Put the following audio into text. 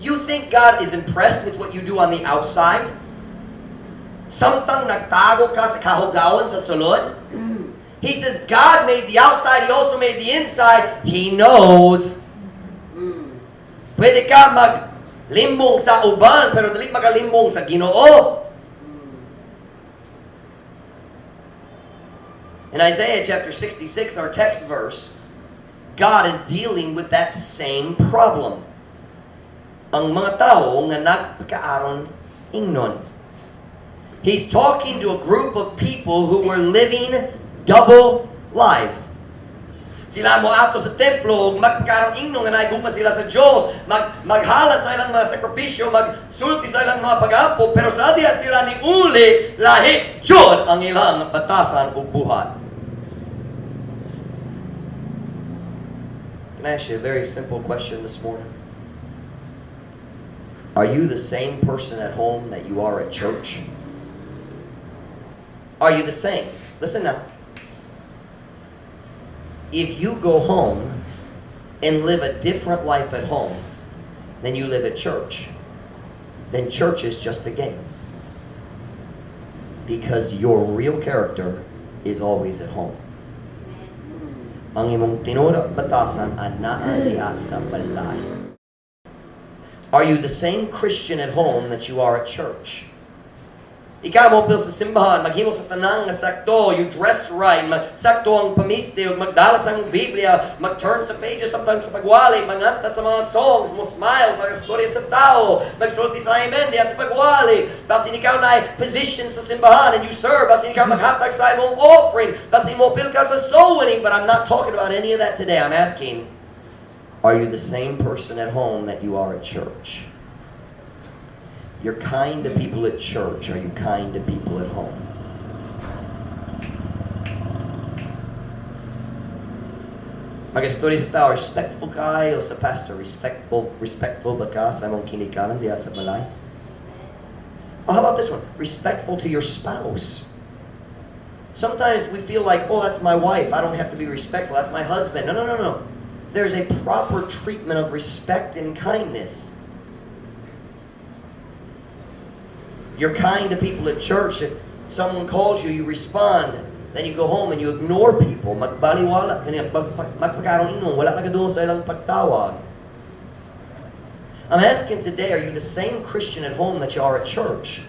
You think God is impressed with what you do on the outside? Samtang nagtago ka sa kahugawan sa sulod? He says, God made the outside, He also made the inside. He knows. Pwede ka maglimbong sa uban, pero dili magalimbong sa Ginoo. In Isaiah chapter 66, our text verse, God is dealing with that same problem. Ang mga tao nga nagpakaaron ingnon. He's talking to a group of people who were living double lives. Sila mo ato sa templo, magkaroon ingnon nga naigugma sila sa Diyos, maghalat sa ilang mga sakripisyo, magsulti sa ilang mga pag-apo, pero sa diya sila ni uli, lahi Diyod ang ilang batasan o buhat. Can I ask you a very simple question this morning? Are you the same person at home that you are at church? Are you the same? Listen now. If you go home and live a different life at home than you live at church, then church is just a game. Because your real character is always at home. Ang imong tinuod batasan anaa diha sa balay. Are you the same Christian at home that you are at church? Ikaw mo pil sa simbahan, maghimo sa tanang nga sakto, you dress right, sakto ang pamiste, magdala sa mong Biblia, mag-turn sa pages samtang sa pagwali, manganta sa mga songs, mo smile, mag-storya sa tao, magsulti sa amen diya sa pagwali, basin ikaw na position sa simbahan and you serve, basin ikaw maghatag sa imong offering, basin mo pil ka sa soul winning, but I'm not talking about any of that today. I'm asking, are you the same person at home that you are at church? You're kind to people at church. Are you kind to people at home? Mag-istorya sa tao, respectful kayo sa pastor, respectful ba ka sa mong kinikanan diya sa balay? Oh, how about this one? Respectful to your spouse. Sometimes we feel like, oh, that's my wife. I don't have to be respectful. That's my husband. No. There's a proper treatment of respect and kindness. You're kind to people at church. If someone calls you, you respond. Then you go home and you ignore people. Magbaliwala. Magpagkaroon inong. Wala ka doon sa ilang pagtawag. I'm asking today, are you the same Christian at home that you are at church?